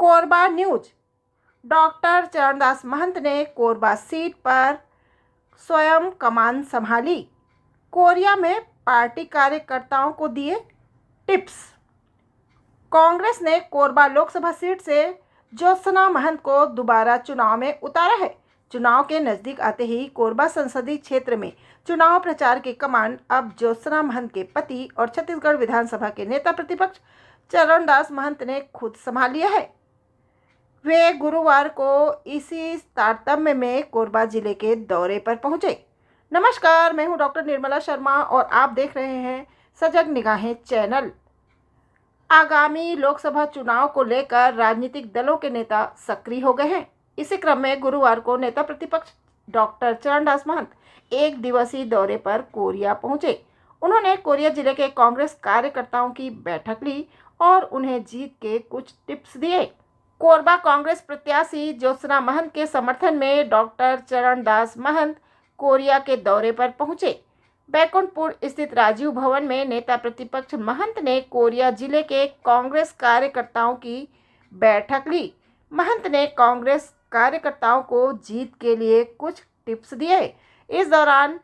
Korba news. Doctor Charandas Mahant ने Korba seat पर स्वयं कमान संभाली। कोरिया में पार्टी कार्यकर्ताओं को दिए टिप्स। कांग्रेस ने कोरबा लोकसभा सीट से ज्योत्सना महंत को दोबारा चुनाव में उतारा है। चुनाव के नजदीक आते ही कोरबा संसदीय क्षेत्र में चुनाव प्रचार की कमान अब ज्योत्सना महंत के पति और छत्तीसगढ़ विधानसभा के नेता प्रतिपक्ष चरणदास महंत ने खुद संभाल लिया है। वे गुरुवार को इसी तारतम्य में कोरबा जिले के दौरे पर पहुंचे। नमस्कार, मैं हूं डॉक्टर निर्मला शर्मा और आप देख रहे हैं सजग निगाहें चैनल। आगामी लोकसभा चुनाव को लेकर राजनीतिक दलों के नेता सक्रिय हो गए हैं। इसी क्रम में गुरुवार को नेता प्रतिपक्ष डॉक्टर चरणदास महंत एक दिवसीय दौरे पर कोरिया पहुंचे। उन्होंने कोरिया जिले के कांग्रेस कार्यकर्ताओं की बैठक ली और उन्हें जीत के कुछ टिप्स दिए। कोरबा कांग्रेस प्रत्याशी ज्योत्सना महंत के समर्थन में डॉक्टर चरणदास महंत कोरिया के दौरे पर पहुंचे। बैकुंठपुर स्थित राजीव भवन में नेता प्रतिपक्ष महंत ने कोरिया जिले के कांग्रेस कार्यकर्ताओं की बैठक ली। महंत ने कांग्रेस कार्यकर्ताओं को जीत के लिए कुछ टिप्स दिए। इस दौरान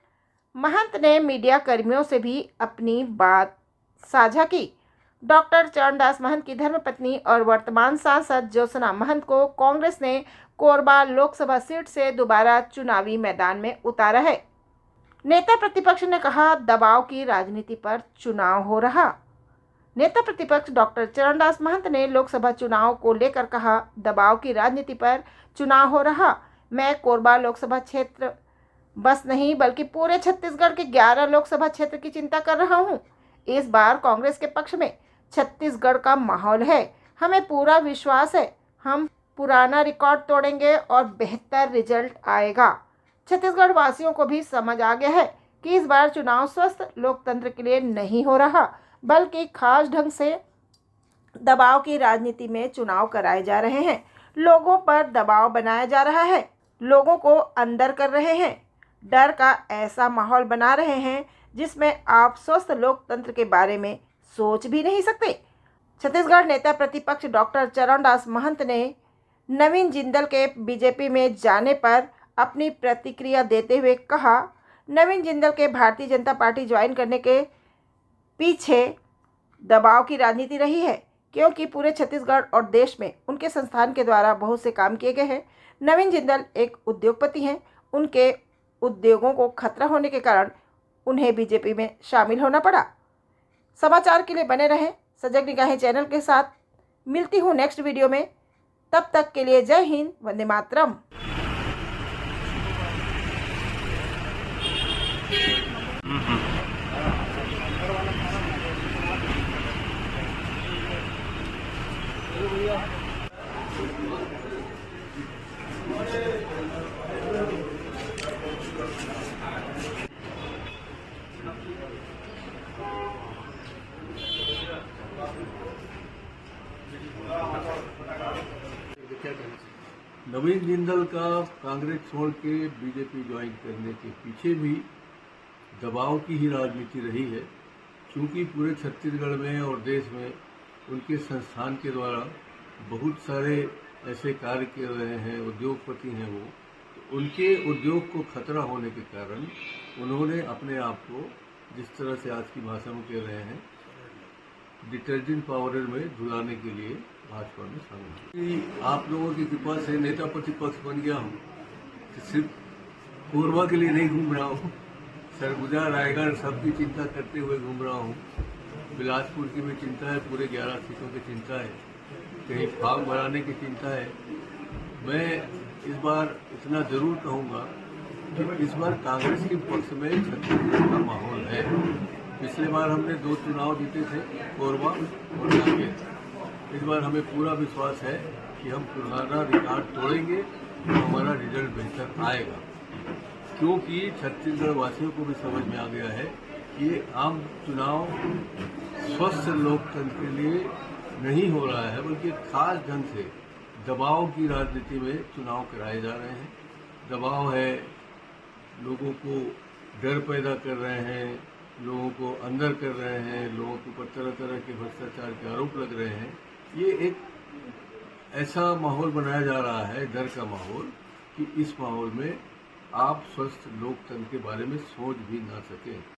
महंत ने मीडिया कर्मियों से भी अपनी बात साझा की। डॉक्टर चरणदास महंत की धर्मपत्नी और वर्तमान सांसद ज्योत्सना महंत को कांग्रेस ने कोरबा लोकसभा सीट से दोबारा चुनावी मैदान में उतारा है। नेता प्रतिपक्ष ने कहा, दबाव की राजनीति पर चुनाव हो रहा। नेता प्रतिपक्ष डॉक्टर चरणदास महंत ने लोकसभा चुनाव को लेकर कहा, दबाव की राजनीति पर चुनाव हो रहा। मैं कोरबा लोकसभा क्षेत्र बस नहीं बल्कि पूरे छत्तीसगढ़ के 11 लोकसभा क्षेत्र की चिंता कर रहा हूं। इस बार कांग्रेस के पक्ष में छत्तीसगढ़ का माहौल है। हमें पूरा विश्वास है हम पुराना रिकॉर्ड तोड़ेंगे और बेहतर रिजल्ट आएगा। छत्तीसगढ़ वासियों को भी समझ आ गया है कि इस बार चुनाव स्वस्थ लोकतंत्र के लिए नहीं हो रहा बल्कि खास ढंग से दबाव की राजनीति में चुनाव कराए जा रहे हैं। लोगों पर दबाव बनाया जा रहा है, लोगों को अंदर कर रहे हैं, डर का ऐसा माहौल बना रहे हैं जिसमें आप स्वस्थ लोकतंत्र के बारे में सोच भी नहीं सकते। छत्तीसगढ़ नेता प्रतिपक्ष डॉक्टर चरणदास महंत ने नवीन जिंदल के बीजेपी में जाने पर अपनी प्रतिक्रिया देते हुए कहा, नवीन जिंदल के भारतीय जनता पार्टी ज्वाइन करने के पीछे दबाव की राजनीति रही है क्योंकि पूरे छत्तीसगढ़ और देश में उनके संस्थान के द्वारा बहुत से काम किए गए हैं। नवीन जिंदल एक उद्योगपति हैं। उनके उद्योगों को खतरा होने के कारण उन्हें बीजेपी में शामिल होना पड़ा। समाचार के लिए बने रहें सजग निगाहें चैनल के साथ। मिलती हूँ नेक्स्ट वीडियो में, तब तक के लिए जय हिंद, वंदे मातरम। नवीन जिंदल का कांग्रेस छोड़ के बीजेपी ज्वाइन करने के पीछे भी दबाव की ही राजनीति रही है क्योंकि पूरे छत्तीसगढ़ में और देश में उनके संस्थान के द्वारा बहुत सारे ऐसे कार्य किए रहे हैं, उद्योगपति हैं वो, तो उनके उद्योग को खतरा होने के कारण उन्होंने अपने आप को, जिस तरह से आज की भाषा में कह रहे हैं, डिटर्जेंट पाउडर में धुलाने के लिए भाजपा में शामिल। आप लोगों की कृपा से नेता प्रतिपक्ष बन गया हूँ, तो सिर्फ कोरबा के लिए नहीं घूम रहा हूँ, सरगुजा रायगढ़ सबकी चिंता करते हुए घूम रहा हूँ। बिलासपुर की भी चिंता है, पूरे 11 सीटों की चिंता है, कहीं फार्म बढ़ाने की चिंता है। मैं इस बार इतना जरूर कहूँगा कि इस बार कांग्रेस के पक्ष में छत्तीसगढ़ का माहौल है। पिछले बार हमने 2 चुनाव जीते थे, कोरबा और कांग्रेस। इस बार हमें पूरा विश्वास है कि हम पुराना रिकॉर्ड तोड़ेंगे और हमारा रिजल्ट बेहतर आएगा क्योंकि छत्तीसगढ़ वासियों को भी समझ में आ गया है कि ये आम चुनाव स्वस्थ लोकतंत्र के लिए नहीं हो रहा है बल्कि खास ढंग से दबाव की राजनीति में चुनाव कराए जा रहे हैं। दबाव है, लोगों को डर पैदा कर रहे हैं, लोगों को अंदर कर रहे हैं, लोगों के ऊपर तरह तरह के भ्रष्टाचार के आरोप लग रहे हैं। ये एक ऐसा माहौल बनाया जा रहा है, डर का माहौल, कि इस माहौल में आप स्वस्थ लोकतंत्र के बारे में सोच भी ना सकें।